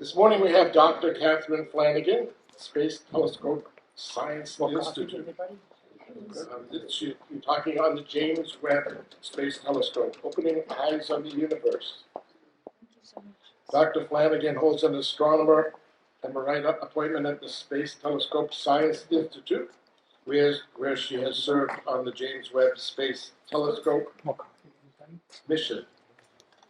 This morning we have Dr. Kathryn Flanagan, Space Telescope Science Institute. She'll be talking on the James Webb Space Telescope, opening eyes on the universe. Dr. Flanagan holds an Astronomer Emerita appointment at the Space Telescope Science Institute, where she has served on the James Webb Space Telescope mission.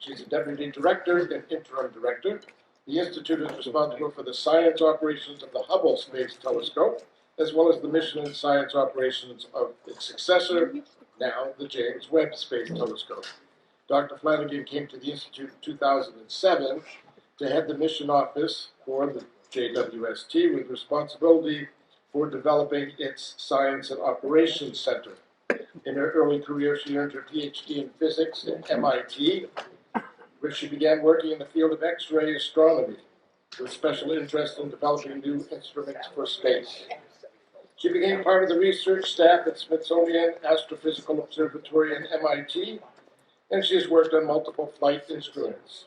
She's a deputy director and interim director. The Institute is responsible for the science operations of the Hubble Space Telescope, as well as the mission and science operations of its successor, now the James Webb Space Telescope. Dr. Flanagan came to the Institute in 2007 to head the mission office for the JWST with responsibility for developing its Science and Operations Center. In her early career, she earned her PhD in physics at MIT, where she began working in the field of X-ray astronomy, with special interest in developing new instruments for space. She became part of the research staff at Smithsonian Astrophysical Observatory and MIT, and she has worked on multiple flight instruments.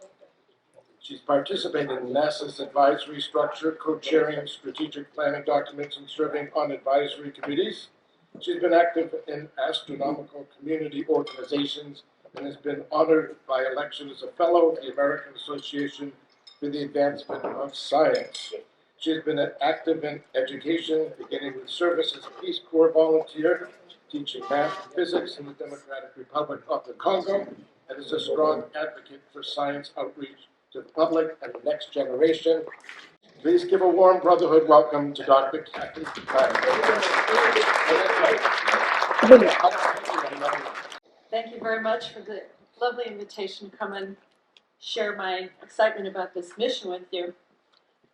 She's participated in NASA's advisory structure, co-chairing strategic planning documents and serving on advisory committees. She's been active in astronomical community organizations and has been honored by election as a fellow of the American Association for the Advancement of Science. She has been active in education, beginning with service as a Peace Corps volunteer, teaching math and physics in the Democratic Republic of the Congo, and is a strong advocate for science outreach to the public and the next generation. Please give a warm Brotherhood welcome to Dr. Kathryn Flanagan. Thank you very much for the lovely invitation to come and share my excitement about this mission with you.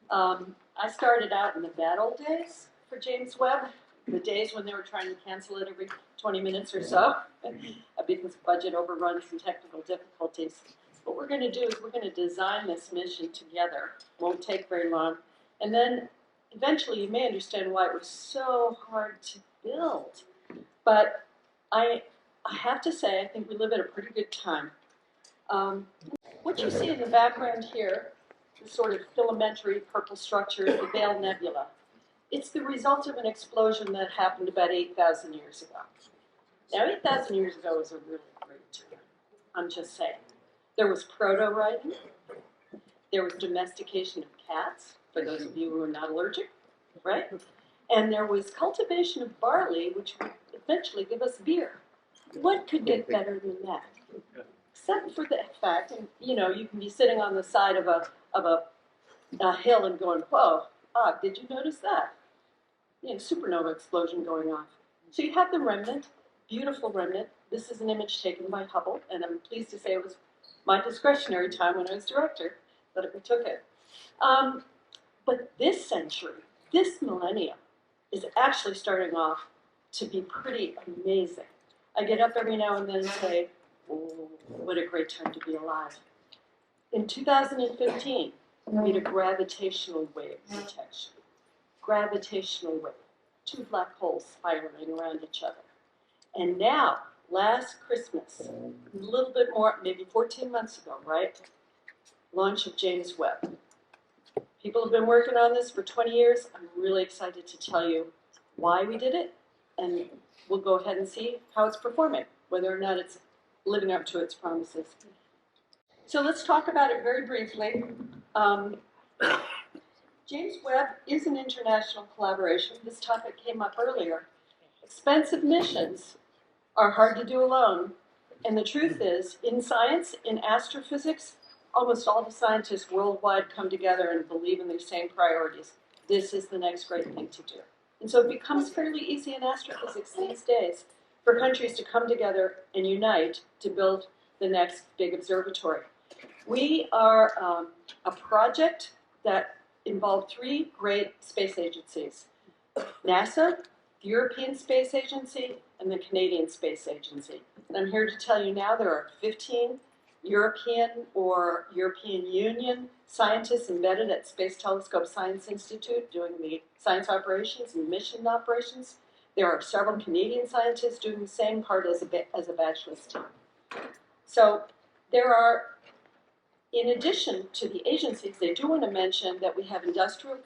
I started out in the bad old days for James Webb, the days when they were trying to cancel it every 20 minutes or so because of budget overruns and technical difficulties. What we're going to do is we're going to design this mission together. It won't take very long. And then eventually you may understand why it was so hard to build. But I have to say, I think we live at a pretty good time. What you see in the background here, the sort of filamentary purple structure, is the Veil Nebula. It's the result of an explosion that happened about 8,000 years ago. Now, 8,000 years ago was a really great time. I'm just saying. There was proto-writing. There was domestication of cats, for those of you who are not allergic, right? And there was cultivation of barley, which would eventually give us beer. What could get better than that? Except for the fact, and you know, you can be sitting on the side of a hill and going, whoa, did you notice that? You know, supernova explosion going off. So you have the remnant, beautiful remnant. This is an image taken by Hubble, and I'm pleased to say it was my discretionary time when I was director that we took it. But this century, this millennium, is actually starting off to be pretty amazing. I get up every now and then and say, oh, what a great time to be alive. In 2015, we had a gravitational wave detection. Gravitational wave. Two black holes spiraling around each other. And now, last Christmas, a little bit more, maybe 14 months ago, right? Launch of James Webb. People have been working on this for 20 years. I'm really excited to tell you why we did it, and we'll go ahead and see how it's performing, whether or not it's living up to its promises. So let's talk about it very briefly. James Webb is an international collaboration. This topic came up earlier. Expensive missions are hard to do alone. And the truth is, in science, in astrophysics, almost all the scientists worldwide come together and believe in the same priorities. This is the next great thing to do. And so it becomes fairly easy in astrophysics these days for countries to come together and unite to build the next big observatory. We are a project that involved three great space agencies: NASA, the European Space Agency, and the Canadian Space Agency. And I'm here to tell you now there are 15 European or European Union scientists embedded at Space Telescope Science Institute doing the science operations and mission operations. There are several Canadian scientists doing the same part as a bachelor's team. So there are In addition to the agencies, they do want to mention that we have industrial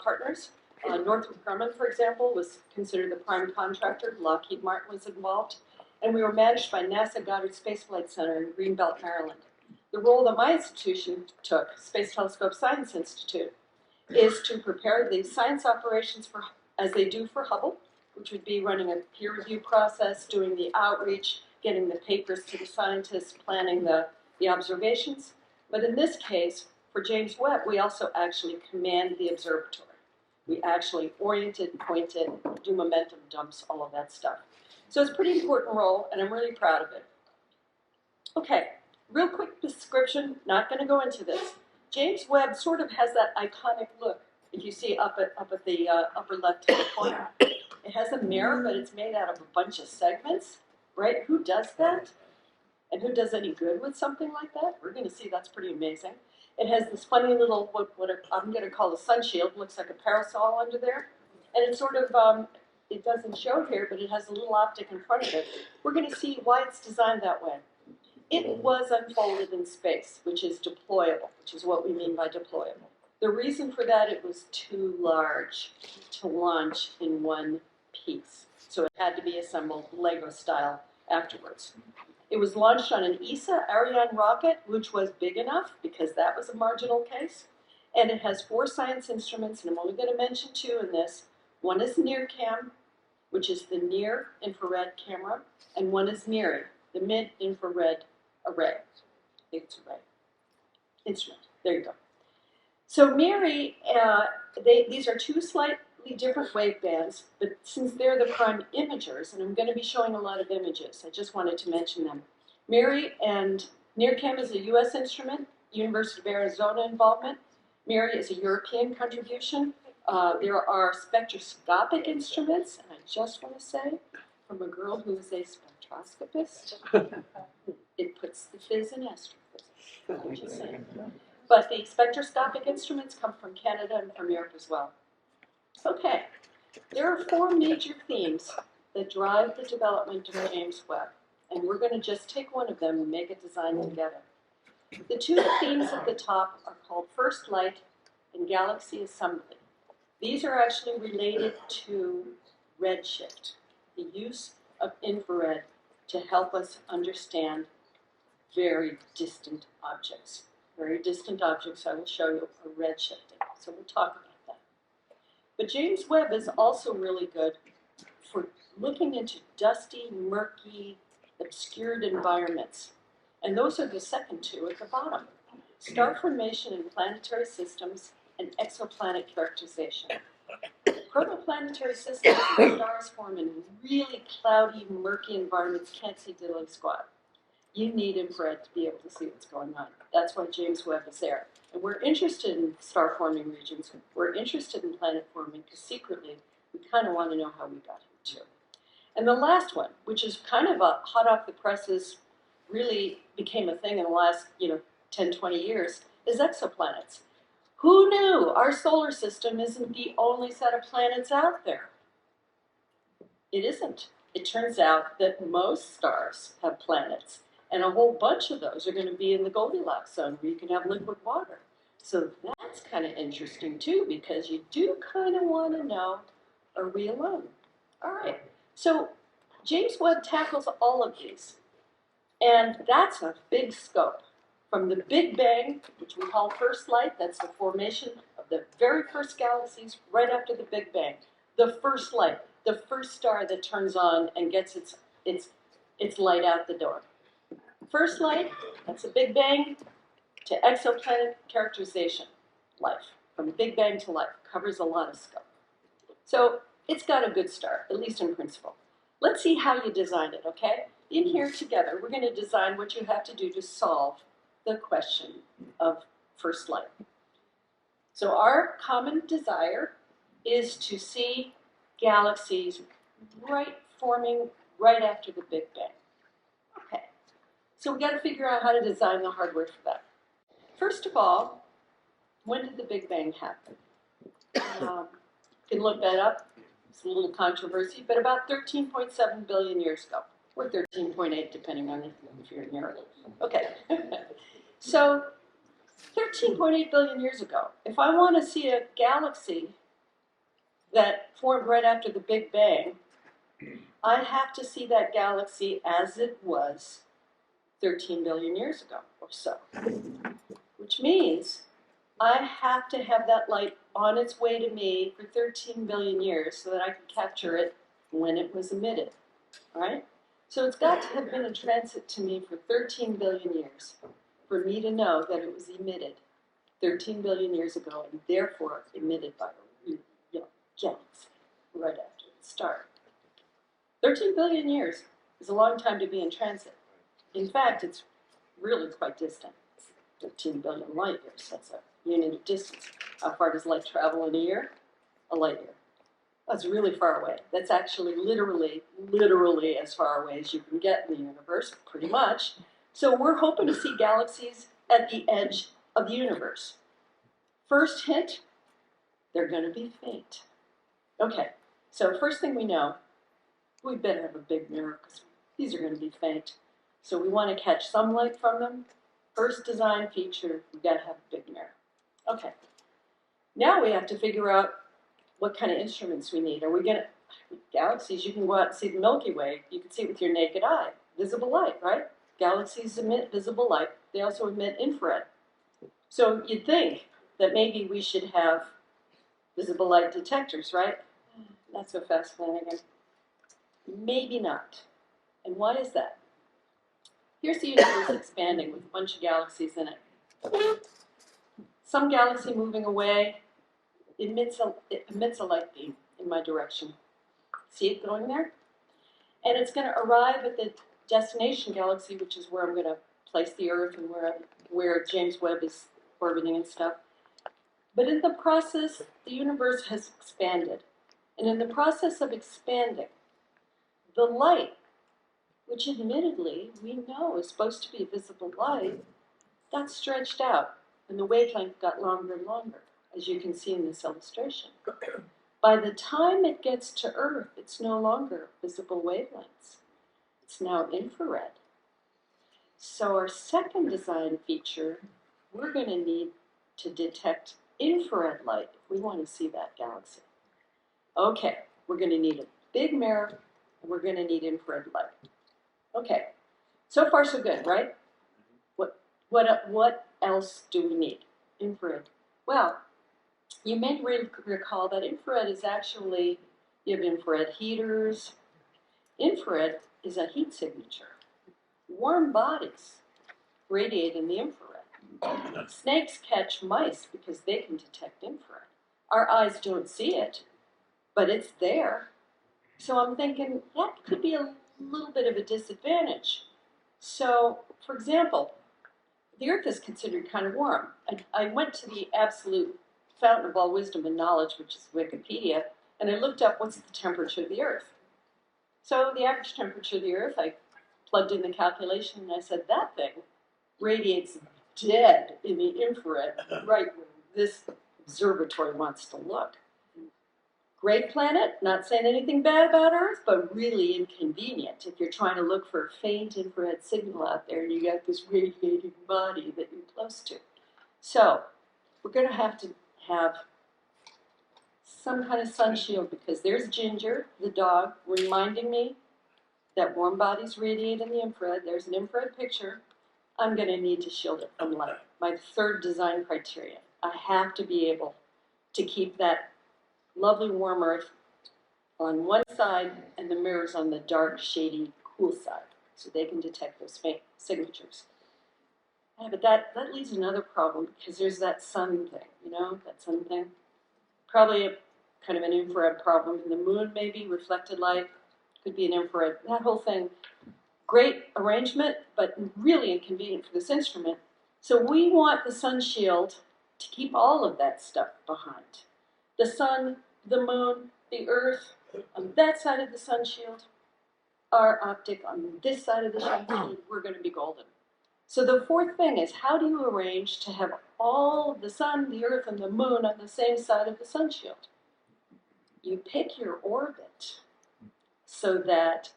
partners. Northrop Grumman, for example, was considered the prime contractor. Lockheed Martin was involved. And we were managed by NASA Goddard Space Flight Center in Greenbelt, Maryland. The role that my institution took, Space Telescope Science Institute, is to prepare the science operations for, as they do for Hubble, which would be running a peer review process, doing the outreach, getting the papers to the scientists, planning the observations. But in this case, for James Webb, we also actually command the observatory. We actually orient it, point it, do momentum dumps, all of that stuff. So it's a pretty important role, and I'm really proud of it. Okay, real quick description, not going to go into this. James Webb sort of has that iconic look, if you see up at the upper left-hand corner. It has a mirror, but it's made out of a bunch of segments, right? Who does that? And who does any good with something like that? We're going to see that's pretty amazing. It has this funny little, what I'm going to call a sun shield, looks like a parasol under there. And it's sort of, it doesn't show here, but it has a little optic in front of it. We're going to see why it's designed that way. It was unfolded in space, which is deployable, which is what we mean by deployable. The reason for that, it was too large to launch in one piece. So it had to be assembled Lego style afterwards. It was launched on an ESA Ariane rocket, which was big enough because that was a marginal case. And it has 4 science instruments, and I'm only going to mention 2 in this. One is NIRCam, which is the near infrared camera, and one is MIRI, the mid-infrared array. I think it's array. Instrument. There you go. So MIRI, these are 2 slightly different wave bands, but since they're the prime imagers, and I'm going to be showing a lot of images, I just wanted to mention them. MIRI and NIRCam is a U.S. instrument, University of Arizona involvement. MIRI is a European contribution. There are spectroscopic instruments, and I just want to say, from a girl who is a spectroscopist, it puts the fizz in astrophysics. I'm just saying. But the spectroscopic instruments come from Canada and from Europe as well. Okay, there are 4 major themes that drive the development of James Webb, and we're going to just take one of them and make it design together. The 2 themes at the top are called First Light and Galaxy Assembly. These are actually related to redshift, the use of infrared to help us understand very distant objects. Very distant objects, I will show you, are redshifting, so we'll talk about that. But James Webb is also really good for looking into dusty, murky, obscured environments. And those are the second 2 at the bottom. Star formation in planetary systems and exoplanet characterization. Protoplanetary systems and stars form in really cloudy, murky environments, can't see diddly squat. You need infrared to be able to see what's going on. That's why James Webb is there. And we're interested in star-forming regions. We're interested in planet forming because secretly, we kind of want to know how we got here too. And the last one, which is kind of a hot off the presses, really became a thing in the last 10, 20 years, is exoplanets. Who knew our solar system isn't the only set of planets out there? It isn't. It turns out that most stars have planets. And a whole bunch of those are going to be in the Goldilocks zone where you can have liquid water. So that's kind of interesting too, because you do kind of want to know, are we alone? All right, so James Webb tackles all of these. And that's a big scope. From the Big Bang, which we call first light, that's the formation of the very first galaxies right after the Big Bang. The first light, the first star that turns on and gets its light out the door. First light, that's the Big Bang, to exoplanet characterization, life. From Big Bang to life, covers a lot of scope. So it's got a good start, at least in principle. Let's see how you design it, okay? In here together, we're going to design what you have to do to solve the question of first light. So our common desire is to see galaxies forming right after the Big Bang. Okay, so we got to figure out how to design the hardware for that. First of all, when did the Big Bang happen? You can look that up. It's a little controversy, but about 13.7 billion years ago, or 13.8, depending on if you're in Europe. Okay, so 13.8 billion years ago. If I want to see a galaxy that formed right after the Big Bang, I have to see that galaxy as it was 13 billion years ago or so. Which means I have to have that light on its way to me for 13 billion years so that I can capture it when it was emitted, right? So it's got to have been in transit to me for 13 billion years for me to know that it was emitted 13 billion years ago and therefore emitted by a galaxy right after the start. 13 billion years is a long time to be in transit. In fact, it's really quite distant. 13 billion light years, that's a unit of distance. How far does light travel in a year? A light year. That's really far away. That's actually literally as far away as you can get in the universe, pretty much. So we're hoping to see galaxies at the edge of the universe. First hint, they're going to be faint. Okay, so first thing we know, we better have a big mirror because these are going to be faint. So we want to catch some light from them. First design feature, we've got to have a big mirror. Okay, now we have to figure out what kind of instruments we need. Are we going to, galaxies, you can go out and see the Milky Way. You can see it with your naked eye. Visible light, right? Galaxies emit visible light. They also emit infrared. So you'd think that maybe we should have visible light detectors, right? Not so fast, Flanagan. Maybe not. And why is that? Here's the universe expanding with a bunch of galaxies in it. Some galaxy moving away emits a light beam in my direction. See it going there? And it's going to arrive at the destination galaxy, which is where I'm going to place the Earth and where James Webb is orbiting and stuff. But in the process, the universe has expanded. And in the process of expanding, the light, which admittedly we know is supposed to be visible light, got stretched out, and the wavelength got longer and longer, as you can see in this illustration. By the time it gets to Earth, it's no longer visible wavelengths. It's now infrared. So our second design feature, we're going to need to detect infrared light if we want to see that galaxy. Okay, we're going to need a big mirror, and we're going to need infrared light. Okay, so far so good, right? What else do we need? Infrared. Well, you may recall that infrared is actually, you have infrared heaters. Infrared is a heat signature. Warm bodies radiate in the infrared. Snakes catch mice because they can detect infrared. Our eyes don't see it, but it's there. So I'm thinking that could be a little bit of a disadvantage. So, for example, the Earth is considered kind of warm. I went to the absolute fountain of all wisdom and knowledge, which is Wikipedia, and I looked up what's the temperature of the Earth. So the average temperature of the Earth, I plugged in the calculation and I said, that thing radiates dead in the infrared right where this observatory wants to look. Great planet, not saying anything bad about Earth, but really inconvenient if you're trying to look for a faint infrared signal out there and you got this radiating body that you're close to. So we're going to have some kind of sun shield because there's Ginger, the dog, reminding me that warm bodies radiate in the infrared. There's an infrared picture. I'm going to need to shield it from light. My third design criterion. I have to be able to keep that lovely warm Earth on one side and the mirrors on the dark, shady, cool side so they can detect those faint signatures. Yeah, but that leaves another problem because there's that sun thing, you know, that sun thing. Probably a kind of an infrared problem. In the moon, maybe, reflected light, could be an infrared. That whole thing, great arrangement, but really inconvenient for this instrument. So we want the sun shield to keep all of that stuff behind. The sun, the moon, the Earth, on that side of the sun shield, our optic on this side of the sun shield, we're going to be golden. So the fourth thing is, how do you arrange to have all of the sun, the Earth, and the moon on the same side of the sun shield? You pick your orbit so that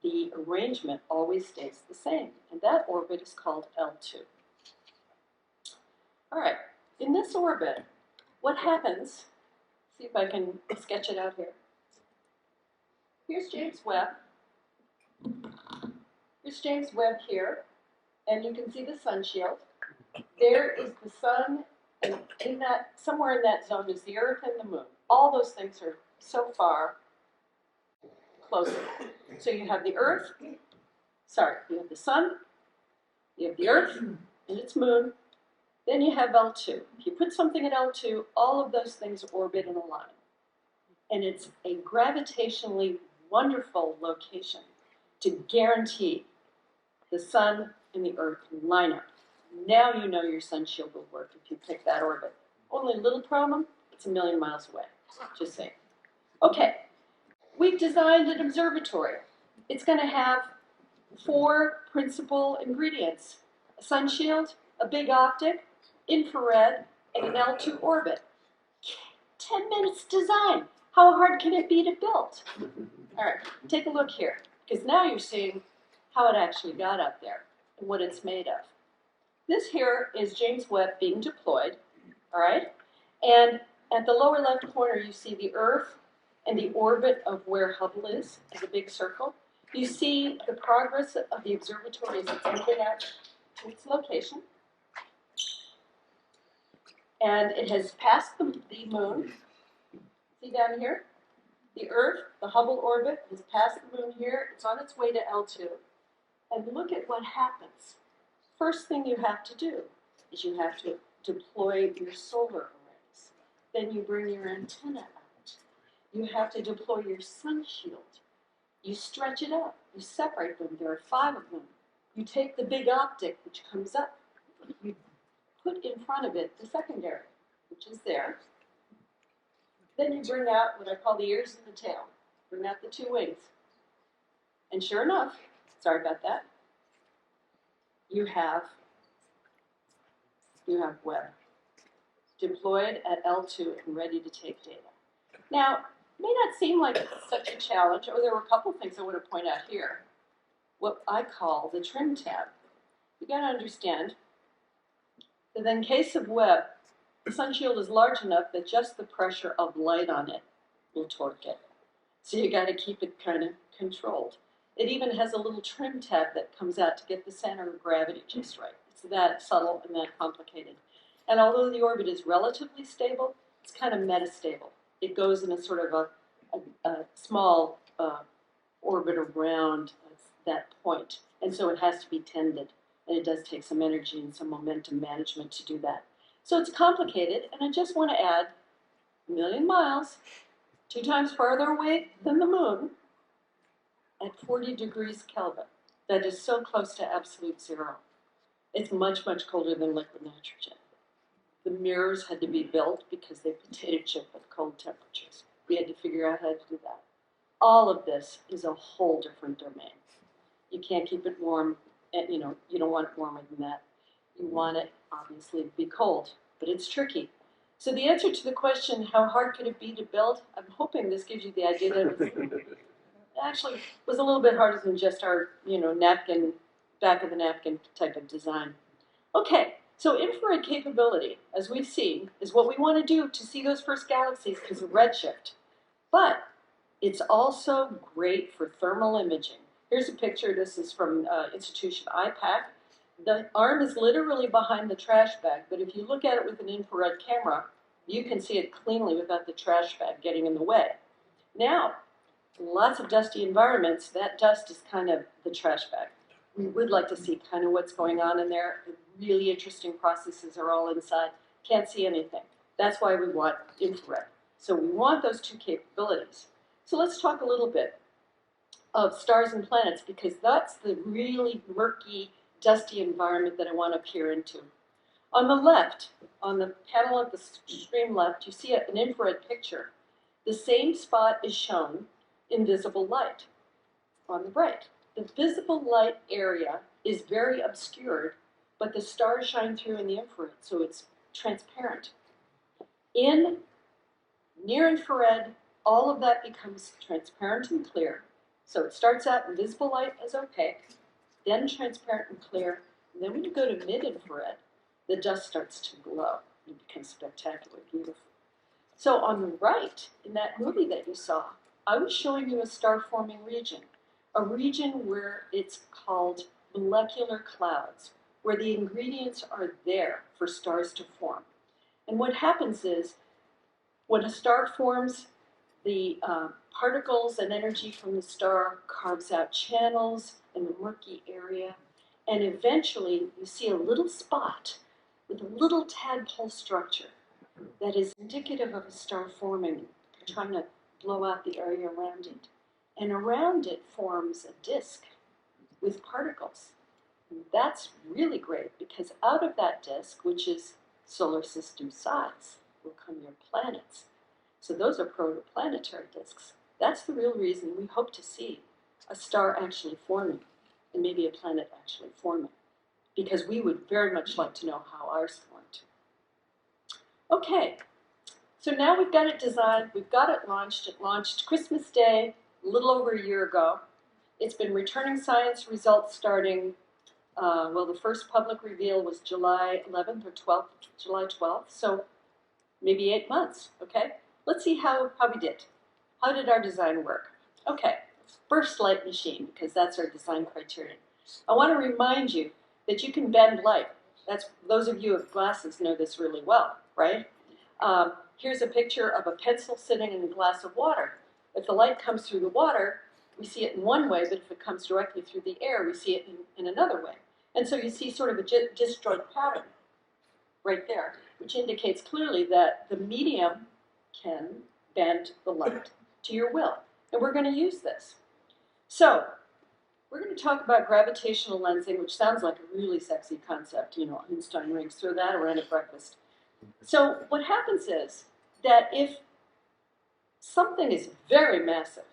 the arrangement always stays the same, and that orbit is called L2. All right, in this orbit, what happens, see if I can sketch it out here. Here's James Webb. Here's James Webb here, and you can see the sun shield. There is the sun, and in that, somewhere in that zone is the Earth and the moon. All those things are so far closer. So you have the Earth, you have the sun, you have the Earth and its moon, then you have L2. If you put something at L2, all of those things orbit in a line. And it's a gravitationally wonderful location to guarantee the sun and the Earth line up. Now you know your sun shield will work if you pick that orbit. Only little problem, it's 1,000,000 miles away, just saying. Okay, we've designed an observatory. It's going to have 4 principal ingredients: a sun shield, a big optic, infrared, and an L2 orbit. 10 minutes design. How hard can it be to build? All right, take a look here, because now you're seeing how it actually got up there and what it's made of. This here is James Webb being deployed, all right? And at the lower left corner, you see the Earth and the orbit of where Hubble is as a big circle. You see the progress of the observatory as it's moving out to its location. And it has passed the moon. See down here? The Earth, the Hubble orbit, has passed the moon here. It's on its way to L2. And look at what happens. First thing you have to do is you have to deploy your solar arrays. Then you bring your antenna out. You have to deploy your sun shield. You stretch it up. You separate them. There are 5 of them. You take the big optic, which comes up. You put in front of it the secondary, which is there. Then you bring out what I call the ears and the tail. Bring out the 2 wings. And sure enough, sorry about that, you have Webb deployed at L2 and ready to take data. Now, it may not seem like such a challenge, or there were a couple of things I want to point out here. What I call the trim tab. You got to understand that in case of Webb, the sun shield is large enough that just the pressure of light on it will torque it. So you got to keep it kind of controlled. It even has a little trim tab that comes out to get the center of gravity just right. It's that subtle and that complicated. And although the orbit is relatively stable, it's kind of metastable. It goes in a sort of a small orbit around that point. And so it has to be tended. And it does take some energy and some momentum management to do that. So it's complicated, and I just want to add 1,000,000 miles, 2 times farther away than the moon, at 40 degrees Kelvin. That is so close to absolute zero. It's much, much colder than liquid nitrogen. The mirrors had to be built because they potato chip at cold temperatures. We had to figure out how to do that. All of this is a whole different domain. You can't keep it warm, and you don't want it warmer than that. You want it, obviously, to be cold, but it's tricky. So the answer to the question, how hard could it be to build? I'm hoping this gives you the idea that it actually was a little bit harder than just our, napkin, back of the napkin type of design. Okay, so infrared capability, as we've seen, is what we want to do to see those first galaxies because of redshift. But it's also great for thermal imaging. Here's a picture. This is from institution IPAC. The arm is literally behind the trash bag, but if you look at it with an infrared camera, you can see it cleanly without the trash bag getting in the way. Now, in lots of dusty environments, that dust is kind of the trash bag. We would like to see kind of what's going on in there. The really interesting processes are all inside. Can't see anything. That's why we want infrared. So we want those 2 capabilities. So let's talk a little bit of stars and planets, because that's the really murky, dusty environment that I want to peer into. On the left, on the panel at the extreme left, you see an infrared picture. The same spot is shown in visible light on the right. The visible light area is very obscured, but the stars shine through in the infrared, so it's transparent. In near infrared, all of that becomes transparent and clear. So it starts out in visible light as opaque, then transparent and clear, and then when you go to mid-infrared, the dust starts to glow. It becomes spectacularly beautiful. So on the right, in that movie that you saw, I was showing you a star-forming region, a region where it's called molecular clouds, where the ingredients are there for stars to form. And what happens is, when a star forms, the particles and energy from the star carves out channels in the murky area, and eventually you see a little spot with a little tadpole structure that is indicative of a star forming, trying to blow out the area around it. And around it forms a disk with particles. And that's really great, because out of that disk, which is solar system size, will come your planets. So those are protoplanetary disks. That's the real reason we hope to see a star actually forming, and maybe a planet actually forming, because we would very much like to know how ours formed. Okay, so now we've got it designed, we've got it launched. It launched Christmas Day, a little over a year ago. It's been returning science results starting, well, the first public reveal was July 11th or 12th, July 12th, so maybe 8 months, okay? Let's see how we did. How did our design work? Okay, first light machine, because that's our design criterion. I want to remind you that you can bend light. Those of you with glasses know this really well, right? Here's a picture of a pencil sitting in a glass of water. If the light comes through the water, we see it in one way, but if it comes directly through the air, we see it in another way. And so you see sort of a disjoint pattern right there, which indicates clearly that the medium can bend the light to your will. And we're going to use this. So we're going to talk about gravitational lensing, which sounds like a really sexy concept, you know, Einstein rings, throw that around at breakfast. So what happens is that if something is very massive,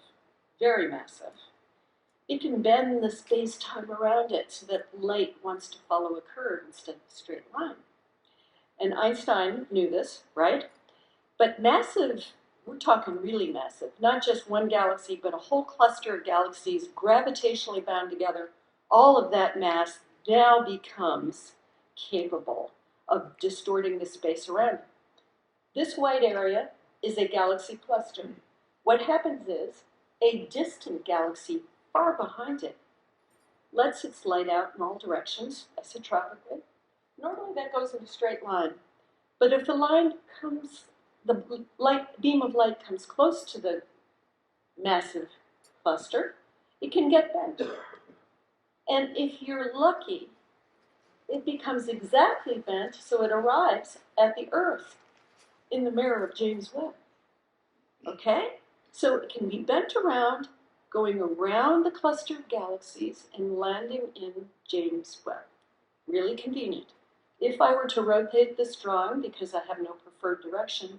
it can bend the space-time around it so that light wants to follow a curve instead of a straight line. And Einstein knew this, right? But massive, we're talking really massive, not just one galaxy, but a whole cluster of galaxies gravitationally bound together. All of that mass now becomes capable of distorting the space around it. This white area is a galaxy cluster. What happens is a distant galaxy far behind it lets its light out in all directions, isotropically. Normally that goes in a straight line. But if the beam of light comes close to the massive cluster, it can get bent. And if you're lucky, it becomes exactly bent so it arrives at the Earth in the mirror of James Webb. Okay? So it can be bent around, going around the cluster of galaxies and landing in James Webb. Really convenient. If I were to rotate this drawing, because I have no preferred direction,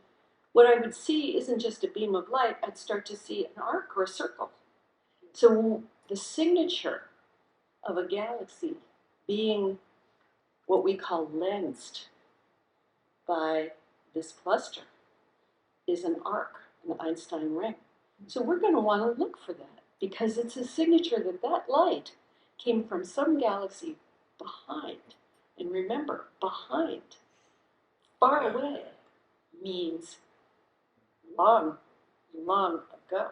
what I would see isn't just a beam of light, I'd start to see an arc or a circle. So the signature of a galaxy being what we call lensed by this cluster is an arc, an Einstein ring. So we're going to want to look for that, because it's a signature that that light came from some galaxy behind. And remember, behind, far away, means long, long ago,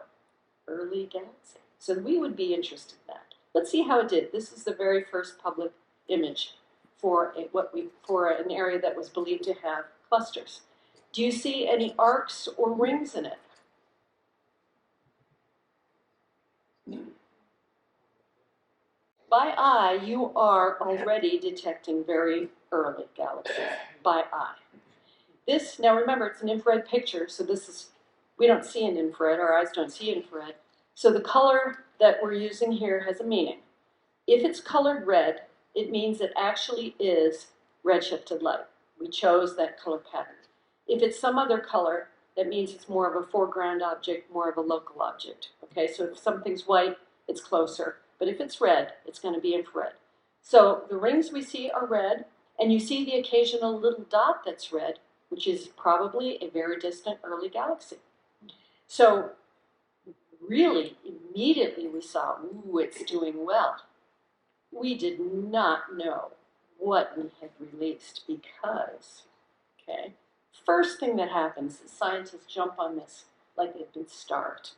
early galaxy. So we would be interested in that. Let's see how it did. This is the very first public image for an area that was believed to have clusters. Do you see any arcs or rings in it? By eye, you are already detecting very early galaxies, by eye. This, now remember, it's an infrared picture, so we don't see an infrared, our eyes don't see infrared. So the color that we're using here has a meaning. If it's colored red, it means it actually is redshifted light. We chose that color pattern. If it's some other color, that means it's more of a foreground object, more of a local object. Okay, so if something's white, it's closer. But if it's red, it's going to be infrared. So the rings we see are red, and you see the occasional little dot that's red, which is probably a very distant early galaxy. So really, immediately we saw, ooh, it's doing well. We did not know what we had released because, okay, first thing that happens is scientists jump on this like they've been starved.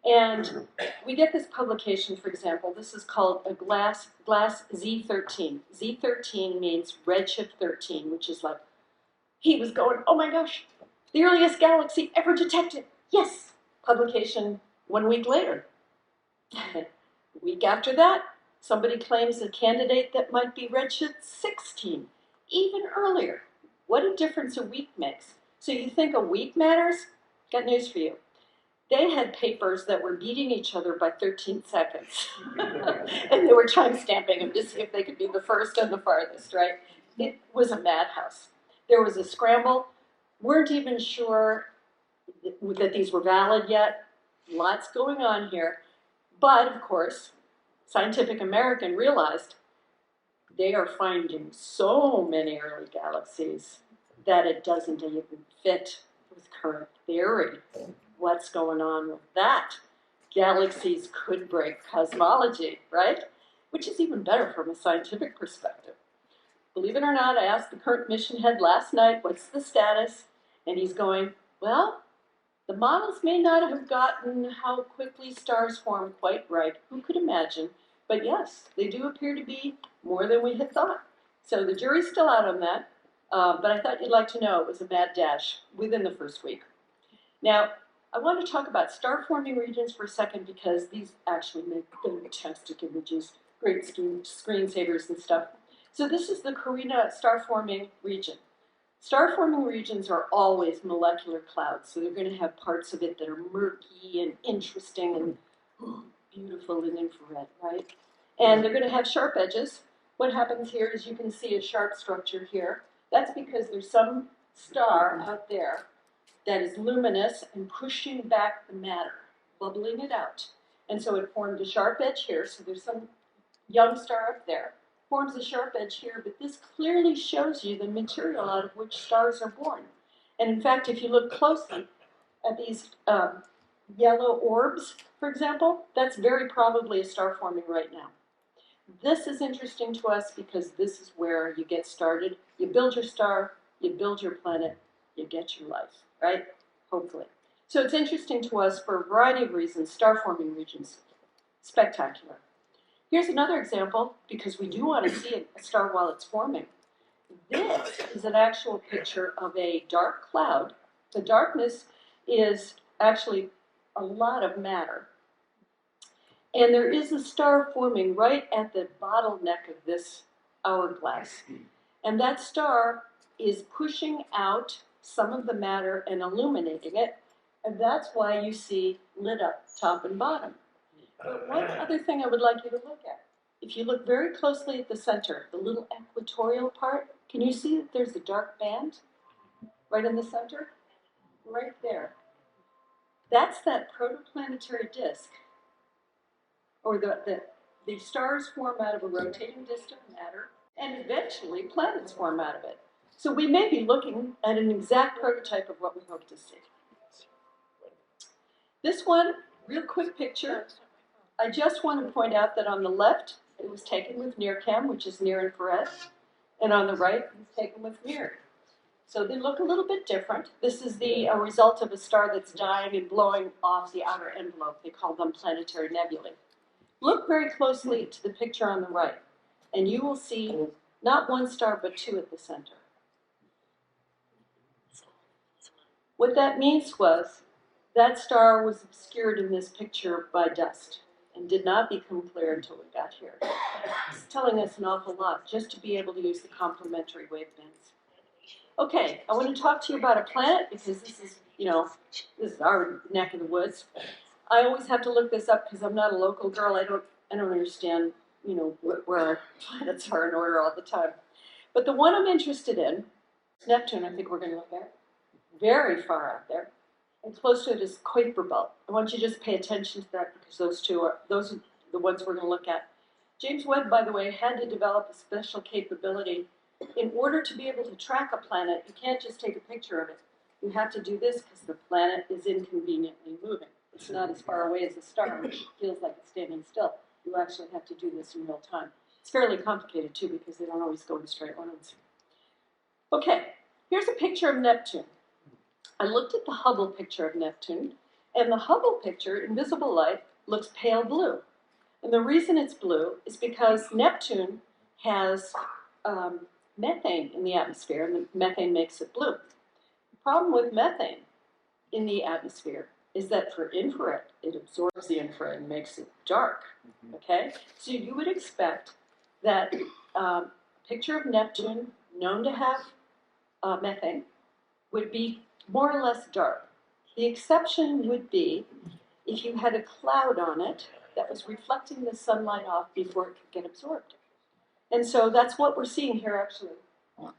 And we get this publication, for example, this is called a glass Z13. Z13 means redshift 13, which is like, he was going, oh my gosh, the earliest galaxy ever detected. Yes, publication 1 week later. A week after that, somebody claims a candidate that might be redshift 16, even earlier. What a difference a week makes. So you think a week matters? Got news for you. They had papers that were beating each other by 13 seconds. And they were time stamping them to see if they could be the first and the farthest, right? It was a madhouse. There was a scramble. Weren't even sure that these were valid yet. Lots going on here. But, of course, Scientific American realized they are finding so many early galaxies that it doesn't even fit with current theory. What's going on with that? Galaxies could break cosmology, right? Which is even better from a scientific perspective. Believe it or not, I asked the current mission head last night, what's the status? And he's going, well, the models may not have gotten how quickly stars form quite right. Who could imagine? But yes, they do appear to be more than we had thought. So the jury's still out on that. But I thought you'd like to know it was a mad dash within the first week. Now, I want to talk about star-forming regions for a second because these actually make fantastic images, great screensavers and stuff. So this is the Carina star-forming region. Star-forming regions are always molecular clouds, so they're going to have parts of it that are murky and interesting and beautiful in infrared, right? And they're going to have sharp edges. What happens here is you can see a sharp structure here. That's because there's some star out there that is luminous and pushing back the matter, bubbling it out. And so it formed a sharp edge here, so there's some young star up there. Forms a sharp edge here, but this clearly shows you the material out of which stars are born. And in fact, if you look closely at these yellow orbs, for example, that's very probably a star forming right now. This is interesting to us because this is where you get started. You build your star, you build your planet, you get your life, right? Hopefully. So it's interesting to us for a variety of reasons, star-forming regions, spectacular. Here's another example, because we do want to see a star while it's forming. This is an actual picture of a dark cloud. The darkness is actually a lot of matter. And there is a star forming right at the bottleneck of this hourglass. And that star is pushing out some of the matter and illuminating it. And that's why you see lit up top and bottom. But one other thing I would like you to look at. If you look very closely at the center, the little equatorial part, can you see that there's a dark band right in the center? Right there. That's that protoplanetary disk. Or the stars form out of a rotating disk of matter, and eventually planets form out of it. So we may be looking at an exact prototype of what we hope to see. This one, real quick picture. I just want to point out that on the left, it was taken with NIRCam, which is near infrared, and on the right, it was taken with MIRI. So they look a little bit different. This is the result of a star that's dying and blowing off the outer envelope. They call them planetary nebulae. Look very closely to the picture on the right, and you will see not one star, but two at the center. What that means was that star was obscured in this picture by dust and did not become clear until it got here. It's telling us an awful lot just to be able to use the complementary wavebands. Okay, I want to talk to you about a planet because this is, this is our neck of the woods. I always have to look this up because I'm not a local girl. I don't understand, where our planets are in order all the time. But the one I'm interested in, Neptune, I think we're going to look at, very far out there, and close to it is Kuiper Belt. I want you to just pay attention to that because those are the ones we're going to look at. James Webb, by the way, had to develop a special capability. In order to be able to track a planet, you can't just take a picture of it. You have to do this because the planet is inconveniently moving. It's not as far away as a star, which feels like it's standing still. You actually have to do this in real time. It's fairly complicated too because they don't always go in straight lines. Okay, here's a picture of Neptune. I looked at the Hubble picture of Neptune, and the Hubble picture, in visible light, looks pale blue. And the reason it's blue is because Neptune has methane in the atmosphere, and the methane makes it blue. The problem with methane in the atmosphere is that for infrared, it absorbs the infrared and makes it dark, okay? So you would expect that a picture of Neptune known to have methane would be more or less dark. The exception would be if you had a cloud on it that was reflecting the sunlight off before it could get absorbed. And so that's what we're seeing here actually.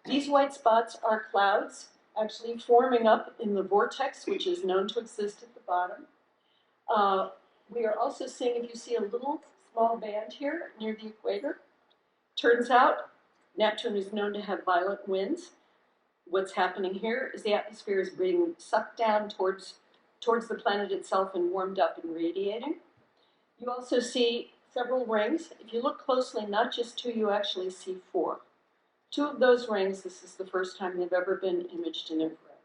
These white spots are clouds actually forming up in the vortex, which is known to exist at the bottom. We are also seeing, if you see a little small band here near the equator, turns out Neptune is known to have violent winds. What's happening here is the atmosphere is being sucked down towards the planet itself and warmed up and radiating. You also see several rings. If you look closely, not just two, you actually see four. Two of those rings, this is the first time they've ever been imaged in infrared.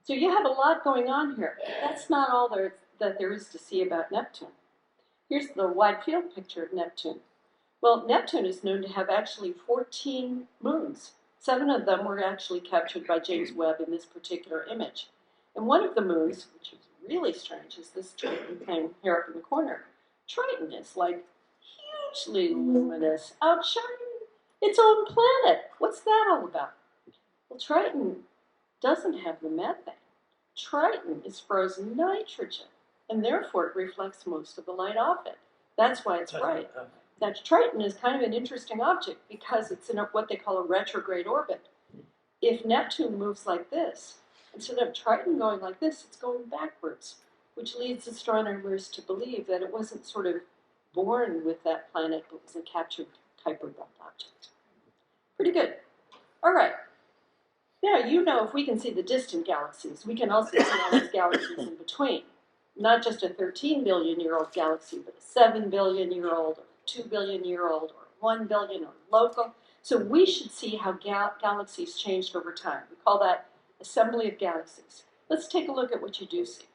So you have a lot going on here. That's not all that there is to see about Neptune. Here's the wide field picture of Neptune. Well, Neptune is known to have actually 14 moons. 7 of them were actually captured by James Webb in this particular image. And one of the moons, which is really strange, is this Triton thing here up in the corner. Triton is like hugely luminous, outshining its own planet. What's that all about? Well, Triton doesn't have the methane. Triton is frozen nitrogen, and therefore it reflects most of the light off it. That's why it's bright. Now, Triton is kind of an interesting object because it's in what they call a retrograde orbit. If Neptune moves like this, instead of Triton going like this, it's going backwards, which leads astronomers to believe that it wasn't sort of born with that planet, but was a captured Kuiper belt object. Pretty good. All right. Now, you know, if we can see the distant galaxies, we can also see all these galaxies in between. Not just a 13-billion-year-old galaxy, but a 7-billion-year-old, or 2-billion-year-old, or 1 billion, or local. So we should see how galaxies changed over time. We call that assembly of galaxies. Let's take a look at what you do see.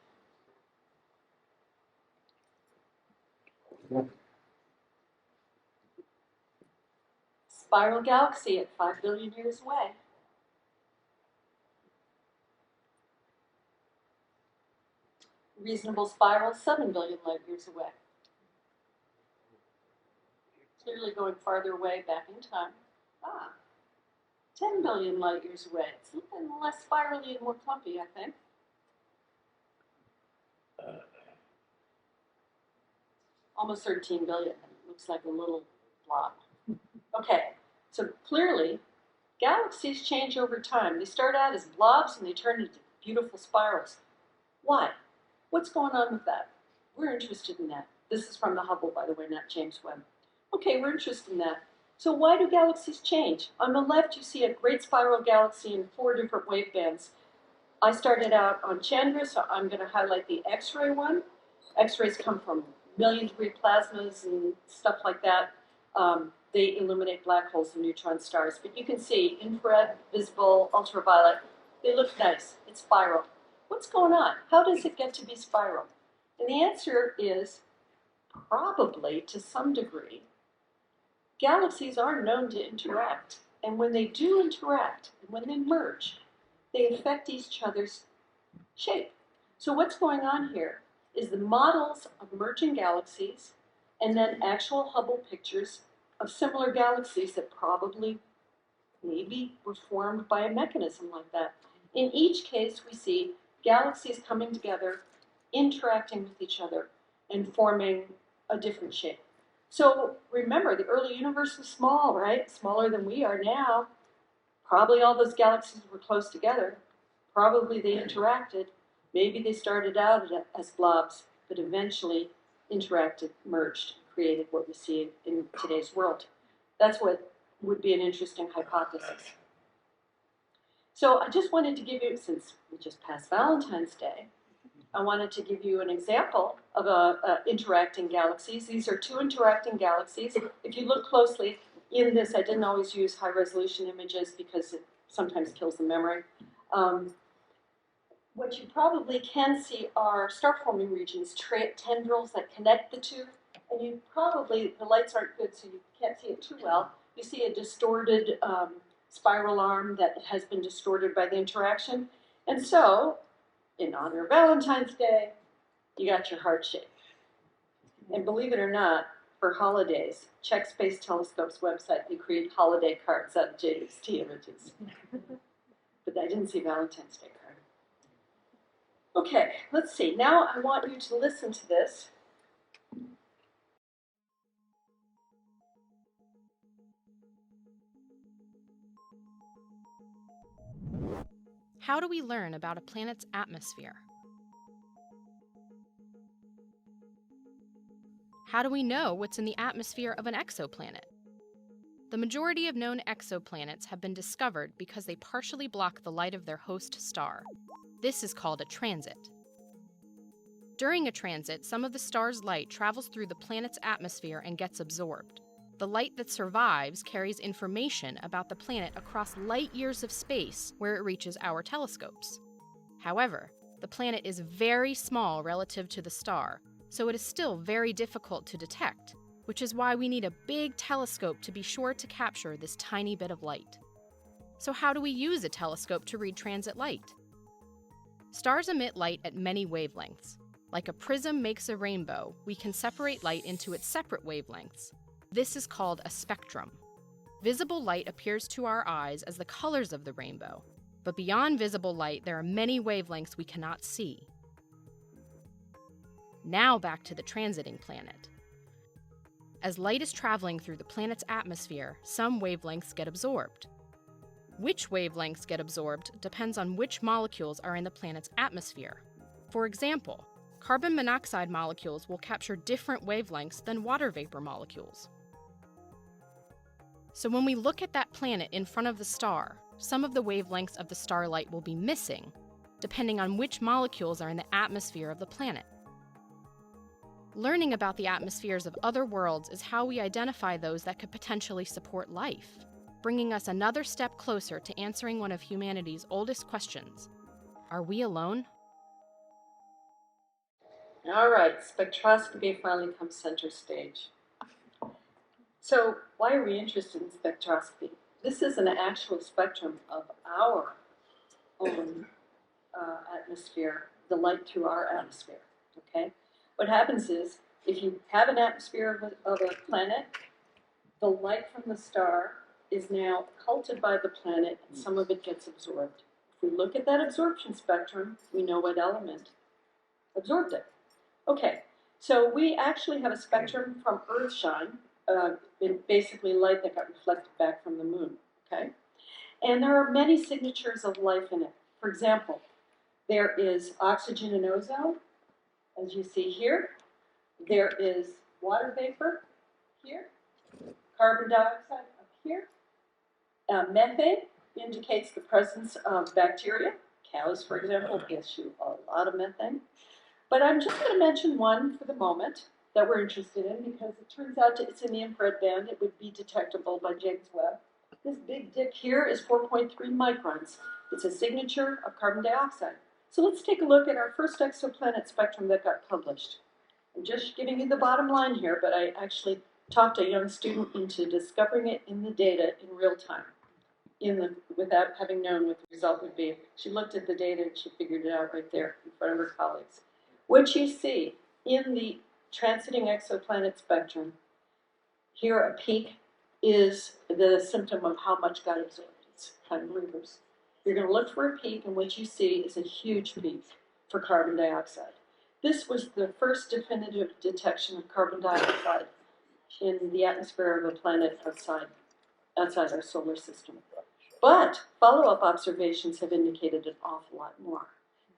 Spiral galaxy at 5 billion years away. Reasonable spiral 7 billion light years away. Clearly going farther away back in time. 10 billion light years away. It's looking less spirally and more clumpy, I think. Almost 13 billion. It looks like a little blob. Okay, so clearly, galaxies change over time. They start out as blobs and they turn into beautiful spirals. Why? What's going on with that? We're interested in that. This is from the Hubble, by the way, not James Webb. Okay, we're interested in that. So why do galaxies change? On the left, you see a great spiral galaxy in 4 different wavebands. I started out on Chandra, so I'm going to highlight the X-ray one. X-rays come from million-degree plasmas and stuff like that. They illuminate black holes and neutron stars. But you can see infrared, visible, ultraviolet. They look nice. It's spiral. What's going on? How does it get to be spiral? And the answer is probably, to some degree, galaxies are known to interact. And when they do interact, and when they merge, they affect each other's shape. So what's going on here is the models of merging galaxies and then actual Hubble pictures of similar galaxies that probably maybe were formed by a mechanism like that. In each case, we see galaxies coming together, interacting with each other, and forming a different shape. So remember, the early universe was small, right? Smaller than we are now. Probably all those galaxies were close together. Probably they interacted. Maybe they started out as blobs, but eventually interacted, merged, created what we see in today's world. That's what would be an interesting hypothesis. So I just wanted to give you, since we just passed Valentine's Day, I wanted to give you an example of interacting galaxies. These are 2 interacting galaxies. If you look closely, In this, I didn't always use high-resolution images because it sometimes kills the memory. What you probably can see are star-forming regions, tendrils that connect the two, and you probably, the lights aren't good, so you can't see it too well. You see a distorted spiral arm that has been distorted by the interaction. And so, in honor of Valentine's Day, you got your heart shape. And believe it or not, for holidays, check Space Telescope's website. They create holiday cards out of JWST images. But I didn't see Valentine's Day card. Okay, let's see. Now I want you to listen to this. How do we learn about a planet's atmosphere? How do we know what's in the atmosphere of an exoplanet? The majority of known exoplanets have been discovered because they partially block the light of their host star. This is called a transit. During a transit, some of the star's light travels through the planet's atmosphere and gets absorbed. The light that survives carries information about the planet across light years of space where it reaches our telescopes. However, the planet is very small relative to the star, so it is still very difficult to detect, which is why we need a big telescope to be sure to capture this tiny bit of light. So how do we use a telescope to read transit light? Stars emit light at many wavelengths. Like a prism makes a rainbow, we can separate light into its separate wavelengths. This is called a spectrum. Visible light appears to our eyes as the colors of the rainbow, but beyond visible light, there are many wavelengths we cannot see. Now back to the transiting planet. As light is traveling through the planet's atmosphere, some wavelengths get absorbed. Which wavelengths get absorbed depends on which molecules are in the planet's atmosphere. For example, carbon monoxide molecules will capture different wavelengths than water vapor molecules. So when we look at that planet in front of the star, some of the wavelengths of the starlight will be missing, depending on which molecules are in the atmosphere of the planet. Learning about the atmospheres of other worlds is how we identify those that could potentially support life, bringing us another step closer to answering one of humanity's oldest questions. Are we alone? All right, spectroscopy finally comes center stage. So why are we interested in spectroscopy? This is an actual spectrum of our own atmosphere, the light through our atmosphere, okay? What happens is, if you have an atmosphere of a planet, the light from the star is now occulted by the planet, and some of it gets absorbed. If we look at that absorption spectrum, we know what element absorbed it. Okay, so we actually have a spectrum from Earthshine, basically light that got reflected back from the moon, okay? And there are many signatures of life in it. For example, there is oxygen and ozone, as you see here. There is water vapor here, carbon dioxide up here. Methane indicates the presence of bacteria. Cows, for example, issue a lot of methane. But I'm just going to mention one for the moment that we're interested in because it turns out it's in the infrared band. It would be detectable by James Webb. This big dick here is 4.3 microns. It's a signature of carbon dioxide. So let's take a look at our first exoplanet spectrum that got published. I'm just giving you the bottom line here, but I actually talked a young student into discovering it in the data in real time, without having known what the result would be. She looked at the data and she figured it out right there in front of her colleagues. What you see in the transiting exoplanet spectrum, here a peak is the symptom of how much got absorbed. It's kind of reverse. You're going to look for a peak, and what you see is a huge peak for carbon dioxide. This was the first definitive detection of carbon dioxide in the atmosphere of a planet outside our solar system. But follow-up observations have indicated an awful lot more.